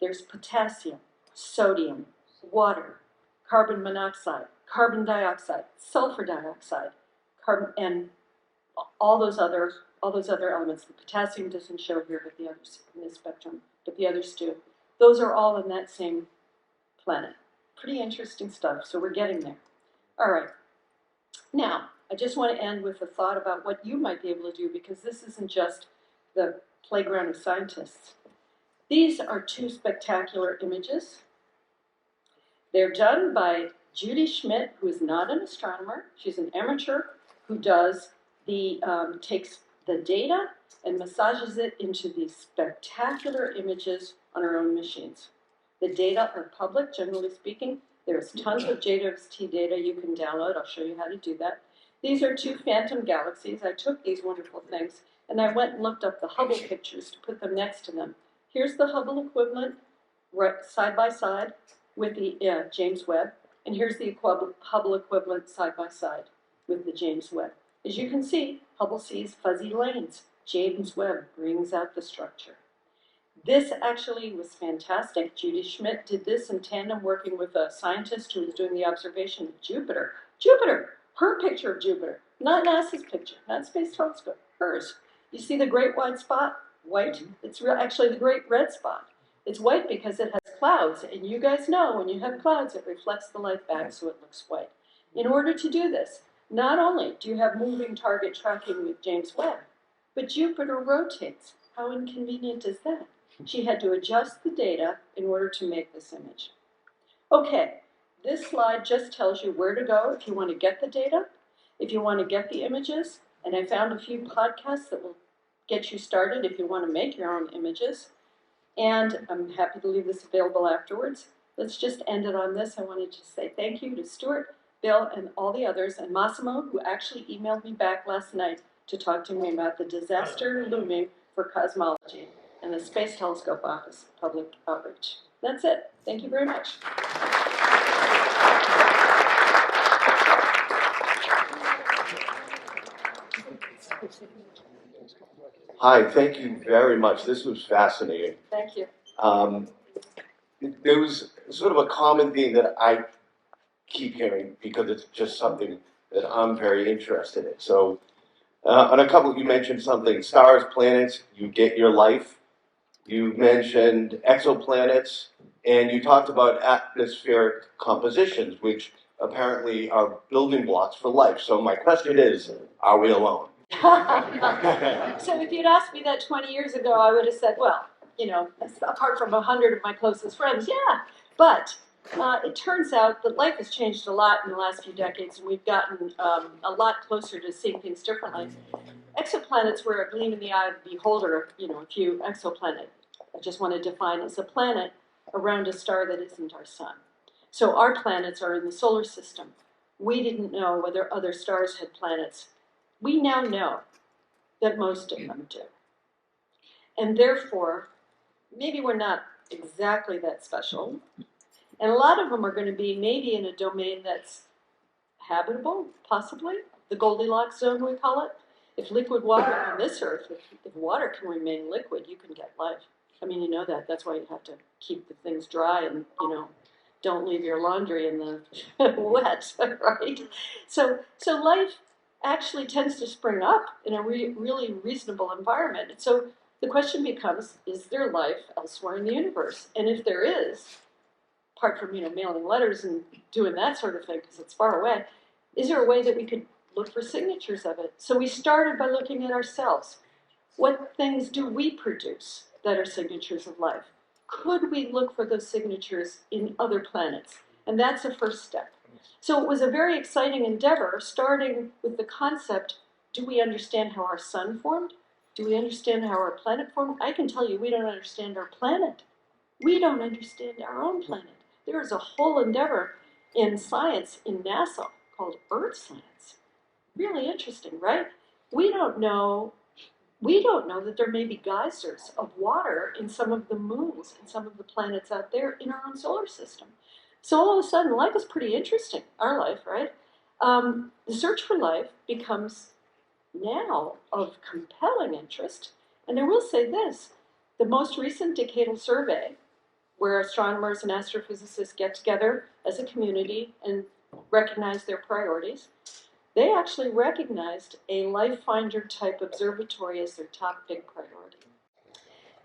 There's potassium, sodium, water, carbon monoxide, carbon dioxide, sulfur dioxide, and all those other elements. The potassium doesn't show here, but the others in this spectrum, but the others do. Those are all in that same planet. Pretty interesting stuff, so we're getting there. All right. Now, I just want to end with a thought about what you might be able to do, because this isn't just the playground of scientists. These are two spectacular images. They're done by Judy Schmidt, who is not an astronomer. She's an amateur who does takes the data and massages it into these spectacular images on her own machines. The data are public, generally speaking. There's tons of JWST data you can download. I'll show you how to do that. These are two phantom galaxies. I took these wonderful things and I went and looked up the Hubble pictures to put them next to them. Here's the Hubble equivalent, right side by side with the James Webb, and here's the Hubble equivalent side by side with the James Webb. As you can see, Hubble sees fuzzy lanes. James Webb brings out the structure. This actually was fantastic. Judy Schmidt did this in tandem working with a scientist who was doing the observation of Jupiter. Jupiter, her picture of Jupiter, not NASA's picture, not Space Telescope, hers. You see the great white spot? White. It's actually the great red spot. It's white because it has clouds, and you guys know when you have clouds, it reflects the light back so it looks white. In order to do this, not only do you have moving target tracking with James Webb, but Jupiter rotates. How inconvenient is that? She had to adjust the data in order to make this image. Okay, this slide just tells you where to go if you want to get the data, if you want to get the images, and I found a few podcasts that will get you started if you want to make your own images. And I'm happy to leave this available afterwards. Let's just end it on this. I wanted to say thank you to Stuart, Bill, and all the others, and Massimo, who actually emailed me back last night to talk to me about the disaster looming for cosmology and the Space Telescope Office Public Outreach. That's it. Thank you very much. Hi, thank you very much. This was fascinating. Thank you. There was sort of a common theme that I keep hearing because it's just something that I'm very interested in. So on a couple, you mentioned something, stars, planets, you get your life. You mentioned exoplanets, and you talked about atmospheric compositions, which apparently are building blocks for life. So my question is, are we alone? So if you'd asked me that 20 years ago, I would have said, well, you know, apart from 100 of my closest friends, yeah. But it turns out that life has changed a lot in the last few decades, and we've gotten a lot closer to seeing things differently. Exoplanets were a gleam in the eye of the beholder, you know, if you exoplanet, I just want to define as a planet around a star that isn't our sun. So our planets are in the solar system. We didn't know whether other stars had planets. We now know that most of them do. And therefore, maybe we're not exactly that special. And a lot of them are going to be maybe in a domain that's habitable, possibly, the Goldilocks zone we call it. If liquid water on this Earth, if water can remain liquid, you can get life. I mean, you know that. That's why you have to keep the things dry and, you know, don't leave your laundry in the wet, right? So life actually tends to spring up in a really reasonable environment. And so the question becomes, is there life elsewhere in the universe? And if there is, apart from, you know, mailing letters and doing that sort of thing because it's far away, is there a way that we could look for signatures of it? So we started by looking at ourselves. What things do we produce that are signatures of life? Could we look for those signatures in other planets? And that's the first step. So it was a very exciting endeavor, starting with the concept, do we understand how our sun formed? Do we understand how our planet formed? I can tell you we don't understand our planet. We don't understand our own planet. There is a whole endeavor in science in NASA called Earth science. Really interesting, right? We don't know that there may be geysers of water in some of the moons and some of the planets out there in our own solar system. So all of a sudden, life is pretty interesting, our life, right? The search for life becomes now of compelling interest. And I will say this, the most recent decadal survey, where astronomers and astrophysicists get together as a community and recognize their priorities, they actually recognized a life finder type observatory as their top big priority.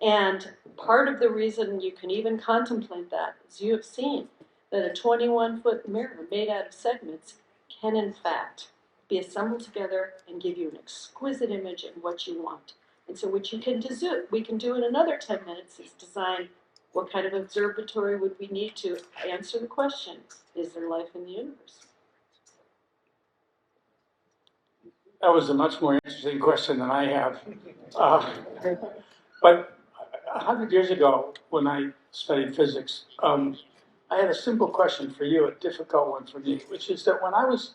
And part of the reason you can even contemplate that is you have seen that a 21-foot mirror made out of segments can in fact be assembled together and give you an exquisite image of what you want. And so what we can do in another 10 minutes is design what kind of observatory would we need to answer the question, is there life in the universe? That was a much more interesting question than I have. But 100 years ago, when I studied physics, I had a simple question for you, a difficult one for me, which is that when I was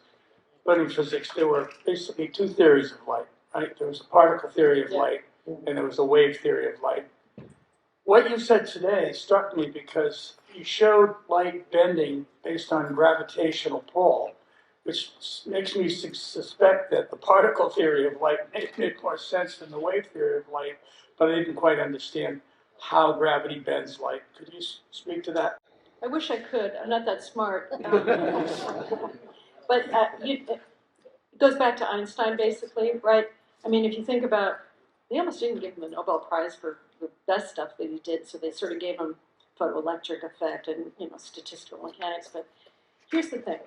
studying physics, there were basically two theories of light, right? There was a particle theory of light, and there was a wave theory of light. What you said today struck me because you showed light bending based on gravitational pull, which makes me suspect that the particle theory of light made more sense than the wave theory of light, but I didn't quite understand how gravity bends light. Could you speak to that? I wish I could. I'm not that smart. But it goes back to Einstein, basically, right? I mean, if you think about, they almost didn't give him a Nobel Prize for the best stuff that he did, so they sort of gave him photoelectric effect and, statistical mechanics. But here's the thing.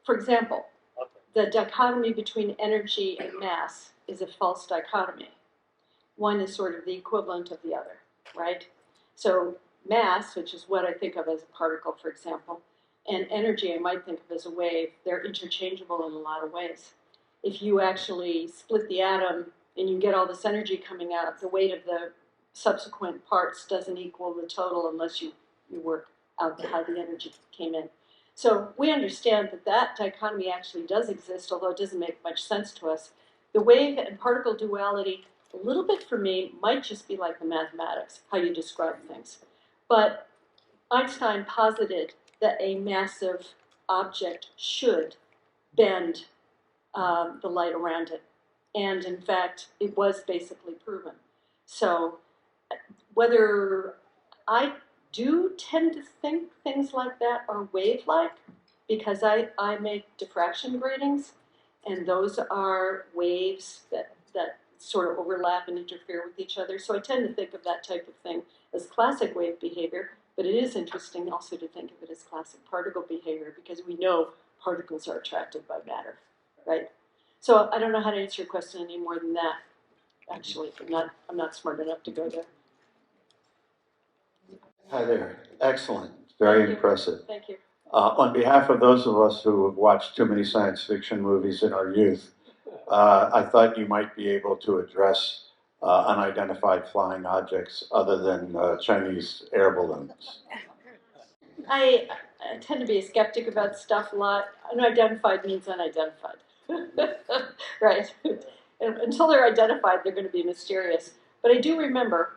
For example, the dichotomy between energy and mass is a false dichotomy. One is sort of the equivalent of the other, right? So mass, which is what I think of as a particle, for example, and energy I might think of as a wave, they're interchangeable in a lot of ways. If you actually split the atom and you get all this energy coming out, the weight of the subsequent parts doesn't equal the total unless you work out how the energy came in. So we understand that dichotomy actually does exist, although it doesn't make much sense to us. The wave and particle duality, a little bit for me, might just be like the mathematics, how you describe things. But Einstein posited that a massive object should bend the light around it. And in fact, it was basically proven. So whether I do tend to think things like that are wave-like, because I make diffraction gratings, and those are waves that sort of overlap and interfere with each other. So I tend to think of that type of thing as classic wave behavior, but it is interesting also to think of it as classic particle behavior, because we know particles are attracted by matter, right? So I don't know how to answer your question any more than that, actually. I'm not smart enough to go there. Hi there. Excellent. Very impressive. Thank you. On behalf of those of us who have watched too many science fiction movies in our youth, I thought you might be able to address unidentified flying objects other than Chinese air balloons. I tend to be a skeptic about stuff a lot. Unidentified means unidentified, right? And until they're identified, they're going to be mysterious. But I do remember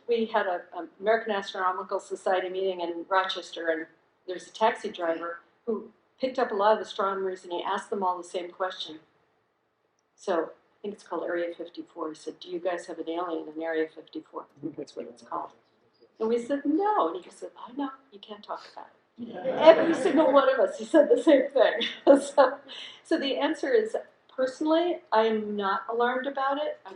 we had an American Astronomical Society meeting in Rochester, and there's a taxi driver who picked up a lot of astronomers, and he asked them all the same question. So I think it's called Area 54. He said, "Do you guys have an alien in Area 54?" I think that's what it's called. And we said, "No." And he said, "Oh, no, you can't talk about it." Every single one of us, he said the same thing. So the answer is, personally, I'm not alarmed about it. I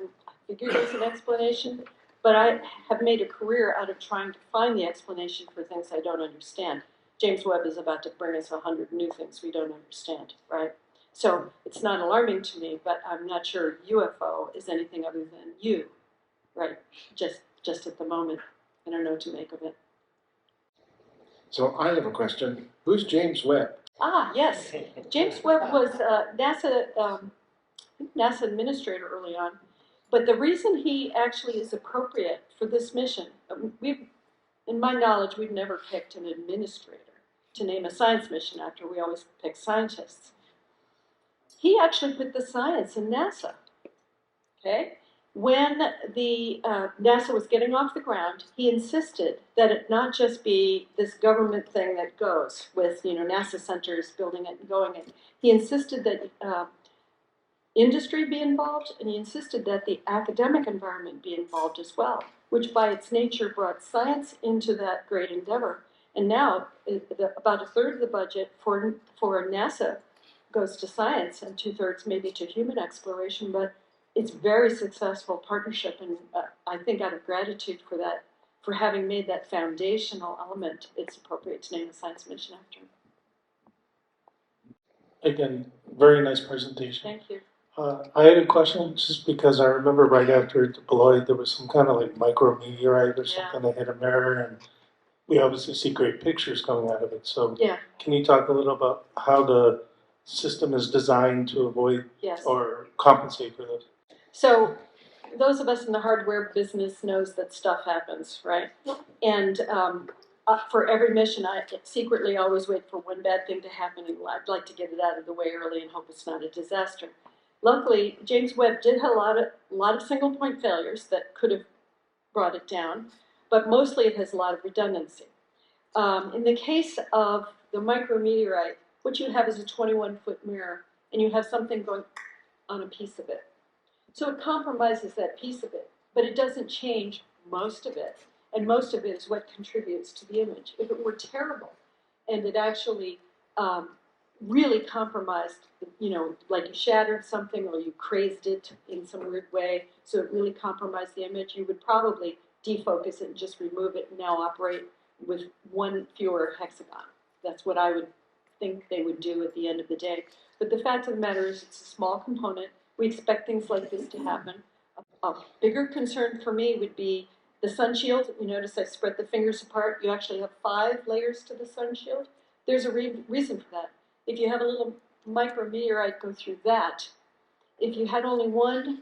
figure there's an explanation, but I have made a career out of trying to find the explanation for things I don't understand. James Webb is about to bring us 100 new things we don't understand, right? So it's not alarming to me, but I'm not sure UFO is anything other than you, right? Just at the moment, I don't know what to make of it. So I have a question. Who's James Webb? Ah, yes. James Webb was NASA administrator early on. But the reason he actually is appropriate for this mission, in my knowledge, we've never picked an administrator to name a science mission after. We always pick scientists. He actually put the science in NASA, okay? When the NASA was getting off the ground, he insisted that it not just be this government thing that goes with, NASA centers building it and going it. He insisted that industry be involved, and he insisted that the academic environment be involved as well, which by its nature brought science into that great endeavor. And now, about a third of the budget for NASA goes to science, and 2/3 maybe to human exploration, but it's very successful partnership, and I think out of gratitude for that, for having made that foundational element, it's appropriate to name a science mission after him. Again, very nice presentation. Thank you. I had a question just because I remember right after it deployed, there was some kind of like micrometeorite or something that hit a mirror, and we obviously see great pictures coming out of it. So Yeah. can you talk a little about how the system is designed to avoid Yes. or compensate for this? So those of us in the hardware business knows that stuff happens, right? And for every mission, I secretly always wait for one bad thing to happen, and I'd like to get it out of the way early and hope it's not a disaster. Luckily, James Webb did have a lot of single point failures that could have brought it down, but mostly it has a lot of redundancy. In the case of the micrometeorite, what you have is a 21-foot mirror, and you have something going on a piece of it. So it compromises that piece of it, but it doesn't change most of it. And most of it is what contributes to the image. If it were terrible and it actually really compromised, like you shattered something or you crazed it in some weird way, so it really compromised the image, you would probably defocus it and just remove it and now operate with one fewer hexagon. That's what I would think they would do at the end of the day. But the fact of the matter is it's a small component. We expect things like this to happen. A bigger concern for me would be the sun shield. You notice I spread the fingers apart. You actually have 5 layers to the sun shield. There's a reason for that. If you have a little micrometeorite go through that, if you had only one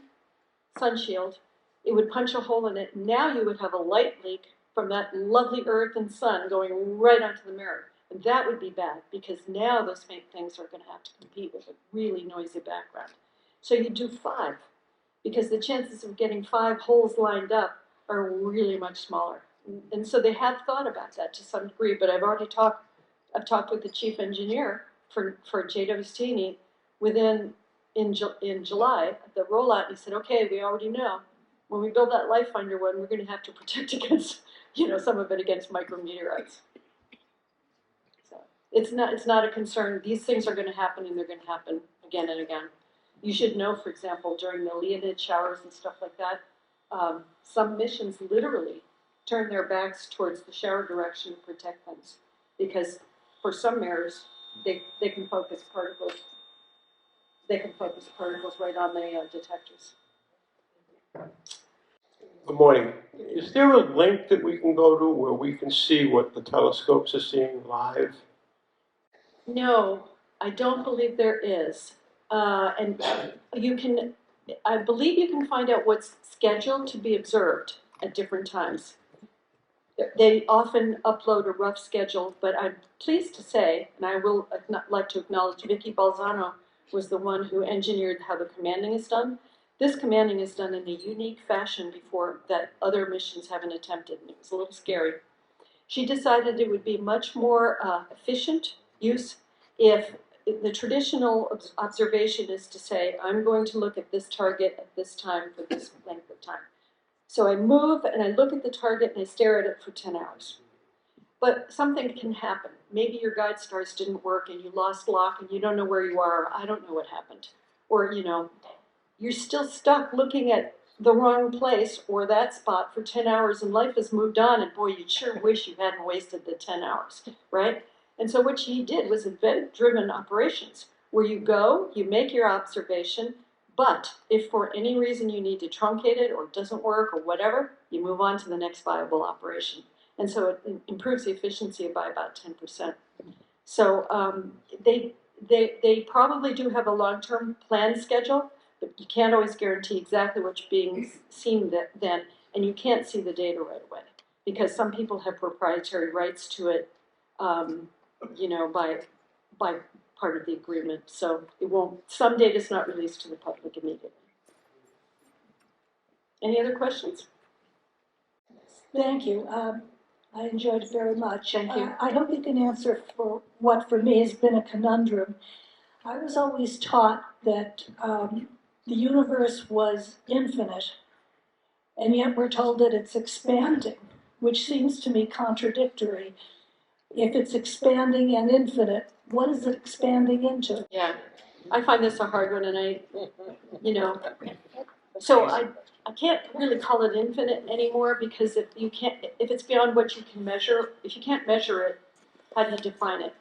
sun shield, it would punch a hole in it. Now you would have a light leak from that lovely earth and sun going right onto the mirror. And that would be bad because now those faint things are going to have to compete with a really noisy background. So you do 5 because the chances of getting 5 holes lined up are really much smaller. And so they have thought about that to some degree, but I've talked with the chief engineer for JWST in July, the rollout, and he said, okay, we already know when we build that Life Finder one, we're going to have to protect against, some of it against micrometeorites. So it's not a concern. These things are going to happen, and they're going to happen again and again. You should know, for example, during the Leonid showers and stuff like that, some missions literally turn their backs towards the shower direction to protect things, because for some mirrors, they can focus particles. They can focus particles right on the detectors. Good morning. Is there a link that we can go to where we can see what the telescopes are seeing live? No, I don't believe there is. And I believe you can find out what's scheduled to be observed at different times. They often upload a rough schedule, but I'm pleased to say, and I will like to acknowledge Vicky Balzano was the one who engineered how the commanding is done. This commanding is done in a unique fashion before that other missions haven't attempted, and it was a little scary. She decided it would be much more efficient use if the traditional observation is to say, I'm going to look at this target at this time for this length of time. So I move and I look at the target and I stare at it for 10 hours. But something can happen. Maybe your guide stars didn't work and you lost lock and you don't know where you are. Or I don't know what happened. Or, you're still stuck looking at the wrong place or that spot for 10 hours and life has moved on, and boy, you sure wish you hadn't wasted the 10 hours, right? And so what she did was event-driven operations, where you go, you make your observation, but if for any reason you need to truncate it or it doesn't work or whatever, you move on to the next viable operation. And so it improves the efficiency by about 10%. So they probably do have a long-term plan schedule, but you can't always guarantee exactly what's being seen then, and you can't see the data right away because some people have proprietary rights to it, by part of the agreement. So it won't. Some data is not released to the public immediately. Any other questions? Thank you. I enjoyed it very much. Thank you. I hope you can answer for what for me has been a conundrum. I was always taught that the universe was infinite, and yet we're told that it's expanding, which seems to me contradictory. If it's expanding and infinite, what is it expanding into? Yeah, I find this a hard one, and so I can't really call it infinite anymore because if it's beyond what you can measure, if you can't measure it, how do you define it?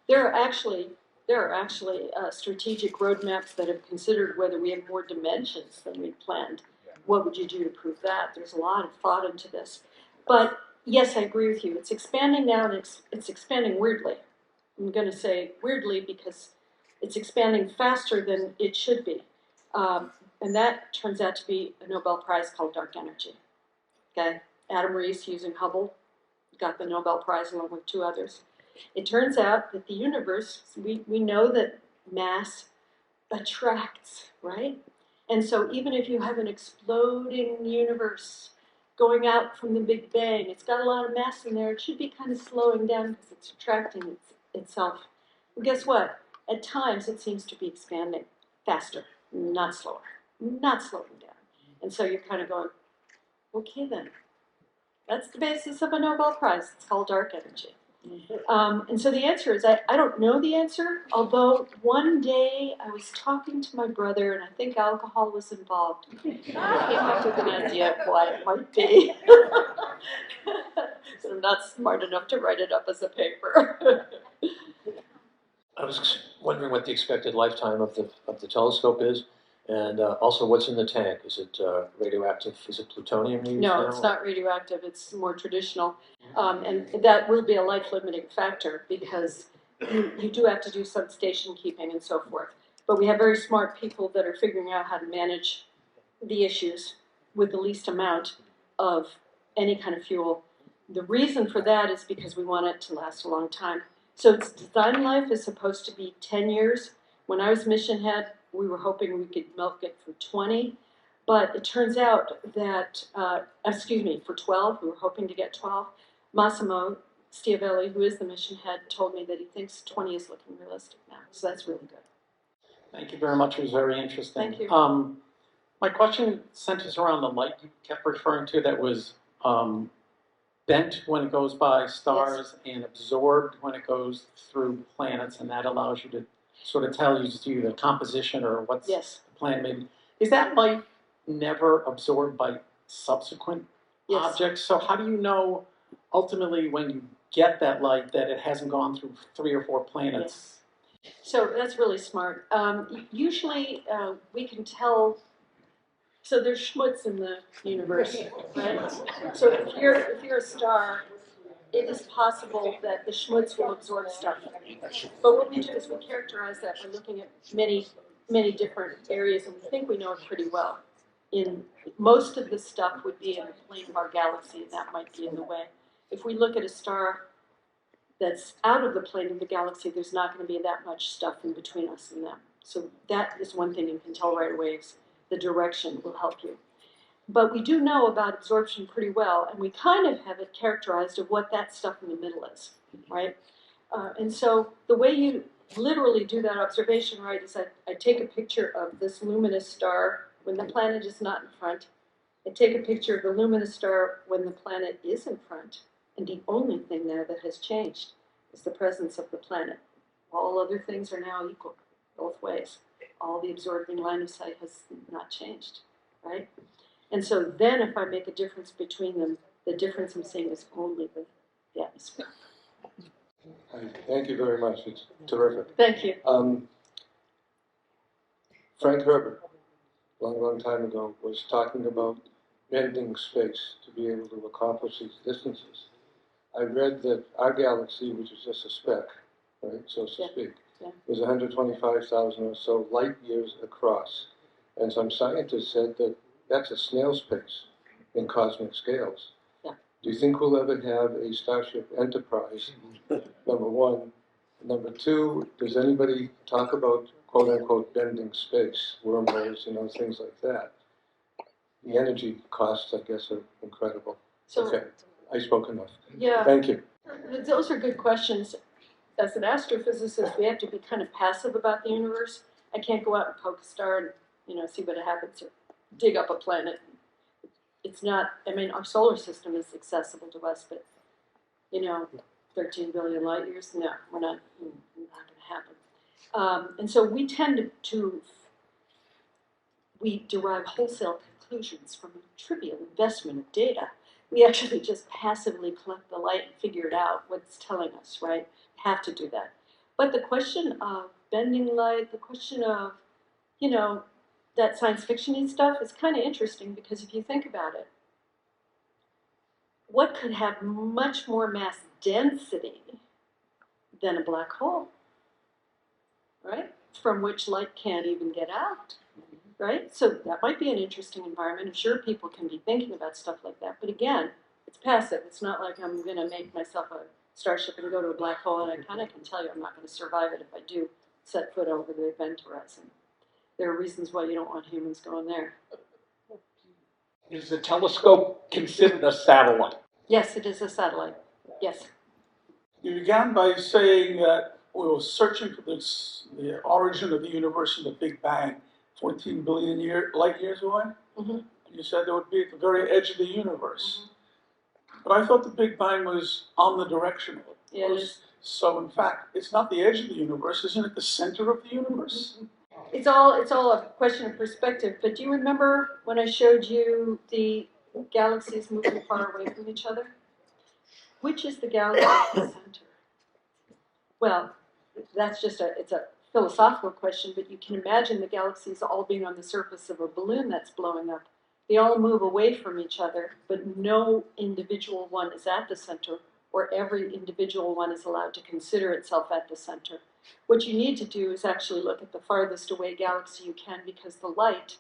There There are actually strategic roadmaps that have considered whether we have more dimensions than we planned. What would you do to prove that? There's a lot of thought into this. But yes, I agree with you. It's expanding now, and it's expanding weirdly. I'm going to say weirdly because it's expanding faster than it should be. And that turns out to be a Nobel Prize called dark energy. Okay? Adam Rees, using Hubble, got the Nobel Prize along with 2 others. It turns out that the universe, we know that mass attracts, right? And so even if you have an exploding universe going out from the Big Bang, it's got a lot of mass in there, it should be kind of slowing down because it's attracting itself. And guess what? At times it seems to be expanding faster, not slower, not slowing down. And so you're kind of going, okay then. That's the basis of a Nobel Prize. It's called dark energy. And so the answer is, I don't know the answer, although one day I was talking to my brother, and I think alcohol was involved. I came up with an idea of why it might be. So I'm not smart enough to write it up as a paper. I was wondering what the expected lifetime of the telescope is, and also what's in the tank. Is it radioactive? Is it plutonium used No, now? it's not radioactive. It's more traditional. And that will be a life-limiting factor because you do have to do some station keeping and so forth. But we have very smart people that are figuring out how to manage the issues with the least amount of any kind of fuel. The reason for that is because we want it to last a long time. So its design life is supposed to be 10 years. When I was mission head, we were hoping we could milk it for 20. But it turns out that, for 12, we were hoping to get 12. Massimo Stiavelli, who is the mission head, told me that he thinks 20 is looking realistic now. So that's really good. Thank you very much. It was very interesting. Thank you. My question centers around the light you kept referring to that was bent when it goes by stars and absorbed when it goes through planets, and that allows you to sort of tell you the composition or what's the planet maybe. Is that light never absorbed by subsequent objects? So how do you know ultimately when you get that light that it hasn't gone through 3 or 4 planets? So that's really smart. Usually we can tell. So there's schmutz in the universe, right? So if you're a star, it is possible that the schmutz will absorb stuff. But what we do is we characterize that by looking at many, many different areas, and we think we know it pretty well. In most of the stuff would be in the plane of our galaxy, and that might be in the way. If we look at a star that's out of the plane of the galaxy, there's not going to be that much stuff in between us and them. So that is one thing you can tell right away. Is the direction will help you. But we do know about absorption pretty well, and we kind of have it characterized of what that stuff in the middle is, right? And so the way you literally do that observation, right, is I take a picture of this luminous star when the planet is not in front. I take a picture of the luminous star when the planet is in front, and the only thing there that has changed is the presence of the planet. All other things are now equal, both ways. All the absorbing line of sight has not changed, right? And so then if I make a difference between them, the difference I'm seeing is only the atmosphere. Thank you very much. It's terrific. Thank you. Frank Herbert, a long, long time ago, was talking about bending space to be able to accomplish these distances. I read that our galaxy, which is just a speck, right, so to speak, is 125,000 or so light years across. And some scientists said that that's a snail's pace in cosmic scales. Yeah. Do you think we'll ever have a Starship Enterprise, number one? Number two, does anybody talk about quote-unquote bending space, wormholes, things like that? The energy costs, I guess, are incredible. So, okay, I spoke enough. Yeah. Thank you. Those are good questions. As an astrophysicist, we have to be kind of passive about the universe. I can't go out and poke a star and, see what happens or dig up a planet. It's not, our solar system is accessible to us, but, 13 billion light years, no, not going to happen. And so we tend we derive wholesale conclusions from a trivial investment of data. We actually just passively collect the light and figure it out, what it's telling us, right? Have to do that. But the question of bending light, the question of, you know, that science fiction-y stuff is kind of interesting because if you think about it, what could have much more mass density than a black hole, right? From which light can't even get out, right? So that might be an interesting environment. I'm sure people can be thinking about stuff like that. But again, it's passive. It's not like I'm going to make myself a starship and go to a black hole, and I kind of can tell you I'm not going to survive it if I do set foot over the event horizon. There are reasons why you don't want humans going there. Is the telescope considered a satellite? Yes, it is a satellite. Yes. You began by saying that we were searching for the origin of the universe in the Big Bang, 14 billion light years away. Mm-hmm. And you said it would be at the very edge of the universe. Mm-hmm. But I thought the Big Bang was omnidirectional. Yeah, it is. So in fact, it's not the edge of the universe. Isn't it the center of the universe? Mm-hmm. It's all a question of perspective. But do you remember when I showed you the galaxies moving far away from each other? Which is the galaxy at the center? Well, that's just it's a philosophical question, but you can imagine the galaxies all being on the surface of a balloon that's blowing up. They all move away from each other, but no individual one is at the center, or every individual one is allowed to consider itself at the center. What you need to do is actually look at the farthest away galaxy you can, because the light,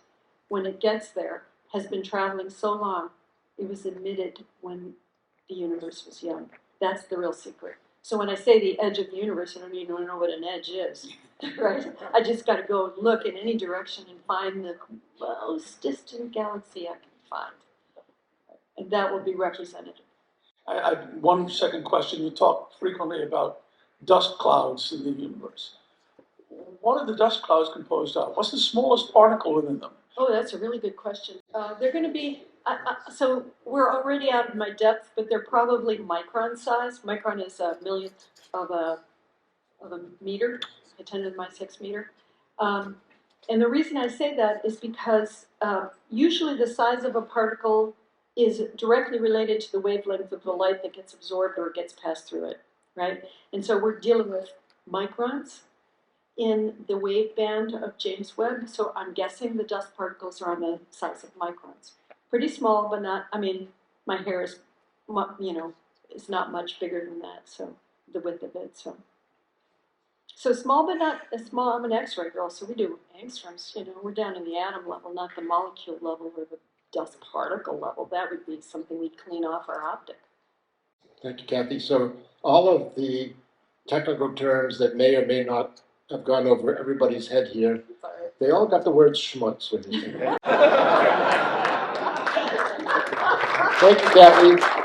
when it gets there, has been traveling so long, it was emitted when the universe was young. That's the real secret. So when I say the edge of the universe, I don't even know what an edge is, right? I just got to go look in any direction and find the most distant galaxy I can find. And that will be representative. One second question. You talk frequently about dust clouds in the universe. What are the dust clouds composed of? What's the smallest particle within them? Oh, that's a really good question. They're going to be, so we're already out of my depth, but they're probably micron size. Micron is a millionth of a meter, a 10 to the minus 6 meter. And the reason I say that is because usually the size of a particle is directly related to the wavelength of the light that gets absorbed or gets passed through it, right? And so we're dealing with microns in the wave band of James Webb, so I'm guessing the dust particles are on the size of microns. Pretty small, but not, I mean, my hair is, is not much bigger than that, so the width of it, so small, but not as small. I'm an X-ray girl, so we do angstroms, we're down in the atom level, not the molecule level or the dust particle level. That would be something we'd clean off our optic. Thank you, Kathy. So all of the technical terms that may or may not have gone over everybody's head here, they all got the word schmutz with it. Thank you, Kathy.